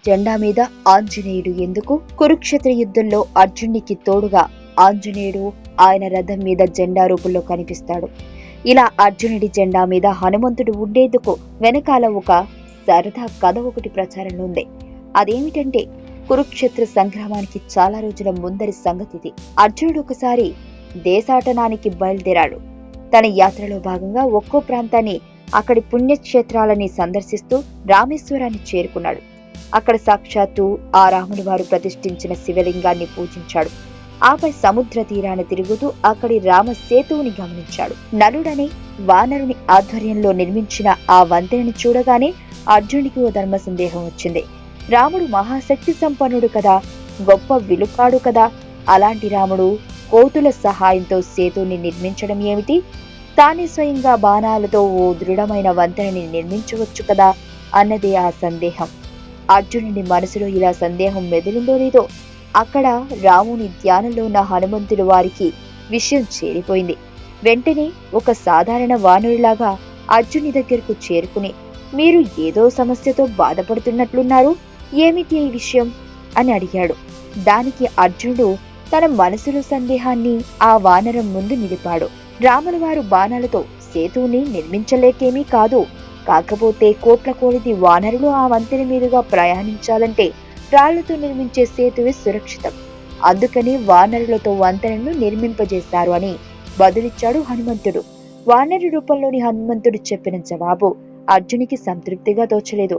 జెండా మీద ఆంజనేయుడు ఎందుకు? కురుక్షేత్ర యుద్ధంలో అర్జునుడికి తోడుగా ఆంజనేయుడు ఆయన రథం మీద జెండా రూపంలో కనిపిస్తాడు. ఇలా అర్జునుడి జెండా మీద హనుమంతుడు ఉండేందుకు వెనకాల ఒక సరదా కథ ఒకటి ప్రచారంలో ఉంది. అదేమిటంటే, కురుక్షేత్ర సంగ్రామానికి చాలా రోజుల ముందరి సంగతిది. అర్జునుడు ఒకసారి దేశాటనానికి బయలుదేరాడు. తన యాత్రలో భాగంగా ఒక్కో ప్రాంతాన్ని, అక్కడి పుణ్యక్షేత్రాలని సందర్శిస్తూ రామేశ్వరాన్ని చేరుకున్నాడు. అక్కడ సాక్షాత్తు ఆ రాముని వారు ప్రతిష్ఠించిన శివలింగాన్ని పూజించాడు. ఆపై సముద్ర తీరాన్ని తిరుగుతూ అక్కడి రామ సేతువుని గమనించాడు. నలుడనే వానరుని ఆధ్వర్యంలో నిర్మించిన ఆ వంతెనని చూడగానే అర్జునుడికి ఓ ధర్మ సందేహం వచ్చింది. రాముడు మహాశక్తి సంపన్నుడు కదా, గొప్ప విలుకాడు కదా, అలాంటి రాముడు కోతుల సహాయంతో సేతువుని నిర్మించడం ఏమిటి? తానే స్వయంగా బాణాలతో ఓ దృఢమైన వంతెనని నిర్మించవచ్చు కదా అన్నదే ఆ సందేహం. అర్జునుడి మనసులో ఇలా సందేహం మెదిలిందో లేదో, అక్కడ రాముని ధ్యానంలో ఉన్న హనుమంతుడు వారికి విషయం చేరిపోయింది. వెంటనే ఒక సాధారణ వానరులాగా అర్జునుడి దగ్గరకు చేరుకుని, మీరు ఏదో సమస్యతో బాధపడుతున్నట్లున్నారు, ఏమిటి ఈ విషయం అని అడిగాడు. దానికి అర్జునుడు తన మనసులో సందేహాన్ని ఆ వానరం ముందు నిలిపాడు. రాముల వారు బాణాలతో సేతువుని నిర్మించలేకేమీ కాదు, కాకపోతే కోట్ల కోడిది వానరులు ఆ వంతెన మీదుగా ప్రయాణించాలంటే రాళ్లతో నిర్మించే సేతువే సురక్షితం. అందుకని వానరులతో వంతెనను నిర్మింపజేశారు అని బదులిచ్చాడు హనుమంతుడు. వానరు రూపంలోని హనుమంతుడు చెప్పిన జవాబు అర్జునికి సంతృప్తిగా తోచలేదు.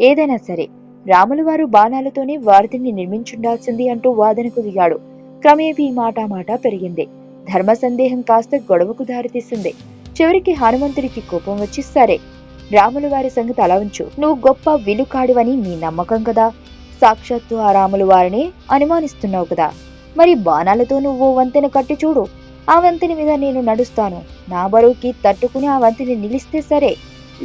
ఏదైనా సరే, రాముల వారు బాణాలతోనే వారధిని నిర్మించుండాల్సింది అంటూ వాదనకు దిగాడు. క్రమేపీ మాట పెరిగింది. ధర్మ సందేహం కాస్త గొడవకు దారితీసింది. చివరికి హనుమంతుడికి కోపం వచ్చి, సరే, రాముల వారి సంగతి అలా ఉంచు, నువ్వు గొప్ప విలుకాడువని నీ నమ్మకం కదా, సాక్షాత్తు ఆ రాముల వారిని అనుమానిస్తున్నావు కదా, మరి బాణాలతో నువ్వు వంతెన కట్టి చూడు, ఆ వంతెన మీద నేను నడుస్తాను, నా బరువుకి తట్టుకుని ఆ వంతెన నిలిస్తే సరే,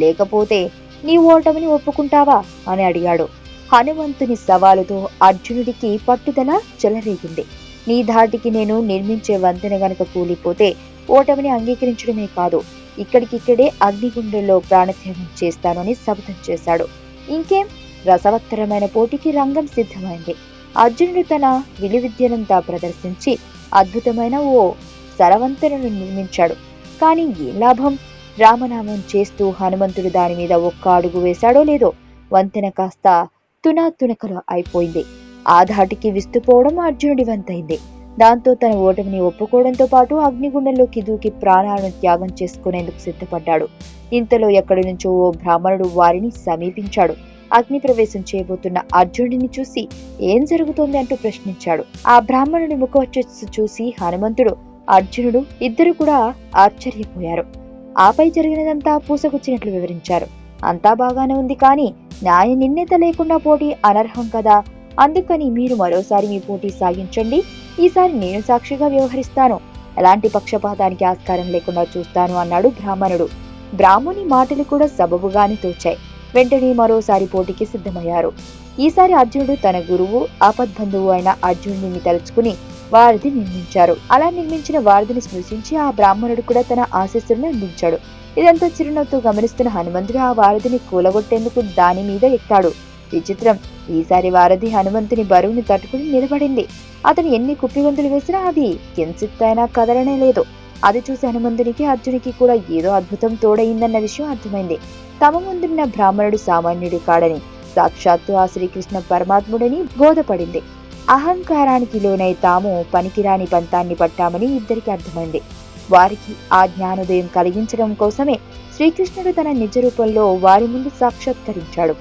లేకపోతే నీ ఓటమిని ఒప్పుకుంటావా అని అడిగాడు. హనుమంతుని సవాలుతో అర్జునుడికి పట్టుదల చెలరేగింది. నీ ధాటికి నేను నిర్మించే వంతెన గనక కూలిపోతే ఓటమిని అంగీకరించడమే కాదు, ఇక్కడికిక్కడే అగ్నిగుండంలో ప్రాణత్యాగం చేస్తానని శపథం చేశాడు. ఇంకేం, రసవత్తరమైన పోటీకి రంగం సిద్ధమైంది. అర్జునుడు తన విలువిద్యనంతా ప్రదర్శించి అద్భుతమైన ఓ సరవంతెనను నిర్మించాడు. కానీ ఏం లాభం? రామనామం చేస్తూ హనుమంతుడు దాని మీద ఒక్క అడుగు వేశాడో లేదో, వంతెన కాస్త తునాతునకలు అయిపోయింది. ఆ ధాటికి విస్తుపోవడం అర్జునుడి వంతైంది. దాంతో తన ఓటమిని ఒప్పుకోవడంతో పాటు అగ్నిగుండంలోకి దూకి ప్రాణాలను త్యాగం చేసుకునేందుకు సిద్ధపడ్డాడు. ఇంతలో ఎక్కడి నుంచో ఓ బ్రాహ్మణుడు వారిని సమీపించాడు. అగ్ని ప్రవేశం చేయబోతున్న అర్జునుడిని చూసి ఏం జరుగుతోంది అంటూ ప్రశ్నించాడు. ఆ బ్రాహ్మణుడి ముఖవచ్చస్సు చూసి హనుమంతుడు, అర్జునుడు ఇద్దరు కూడా ఆశ్చర్యపోయారు. ఆపై జరిగినదంతా పూసగుచ్చినట్లు వివరించారు. అంతా బాగానే ఉంది, కానీ న్యాయ నిర్ణేత లేకుండా పోటీ అనర్హం కదా, అందుకని మీరు మరోసారి మీ పోటీ సాగించండి, ఈసారి నేను సాక్షిగా వ్యవహరిస్తాను, ఎలాంటి పక్షపాతానికి ఆస్కారం లేకుండా చూస్తాను అన్నాడు బ్రాహ్మణుడు. బ్రాహ్మణి మాటలు కూడా సబబుగానే తోచాయి. వెంటనే మరోసారి పోటీకి సిద్ధమయ్యారు. ఈసారి అర్జునుడు తన గురువు ఆపద్బంధువు అయిన అర్జునుడిని తలుచుకుని వారధి నిర్మించారు. అలా నిర్మించిన వారధిని స్పృశించి ఆ బ్రాహ్మణుడు కూడా తన ఆశీస్సులను అందించాడు. ఇదంతా చిరునవ్వుతో గమనిస్తున్న హనుమంతుడు ఆ వారధిని కూలగొట్టేందుకు దాని మీద ఎక్కాడు. విచిత్రం, ఈసారి వారధి హనుమంతుని బరువుని తట్టుకుని నిలబడింది. అతను ఎన్ని కుప్పిగంతులు వేసినా అది కించిత్తైనా కదలనే లేదు. అది చూసి హనుమంతునికి అర్జునికి కూడా ఏదో అద్భుతం తోడయిందన్న విషయం అర్థమైంది. తమ ముందున్న బ్రాహ్మణుడు సామాన్యుడు కాడని, సాక్షాత్తు ఆ శ్రీకృష్ణ పరమాత్ముడని బోధపడింది. అహంకారానికి లోనై తాము పనికిరాని పంతాన్ని పట్టామని ఇద్దరికి అర్థమైంది. వారికి ఆ జ్ఞానోదయం కలిగించడం కోసమే శ్రీకృష్ణుడు తన నిజ రూపంలో వారి ముందు సాక్షాత్కరించాడు.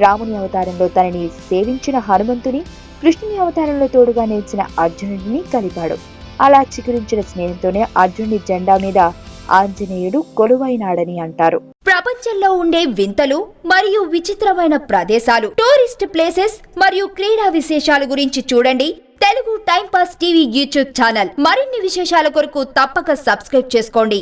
రాముని అవతారంలో తనని సేవించిన హనుమంతుని, కృష్ణుని అవతారంలో తోడుగా నిలిచిన అర్జునుడిని కలిపాడు. అలా చిగురించిన స్నేహంతోనే అర్జునుడి జెండా మీద ఆంజనేయుడు కొలువైనాడని అంటారు. ప్రపంచంలో ఉండే వింతలు మరియు విచిత్రమైన ప్రదేశాలు, టూరిస్ట్ ప్లేసెస్ మరియు క్రీడా విశేషాల గురించి చూడండి Telugu time pass TV YouTube channel. మరిన్ని విశేషాల కొరకు తప్పక సబ్స్క్రైబ్ చేసుకోండి.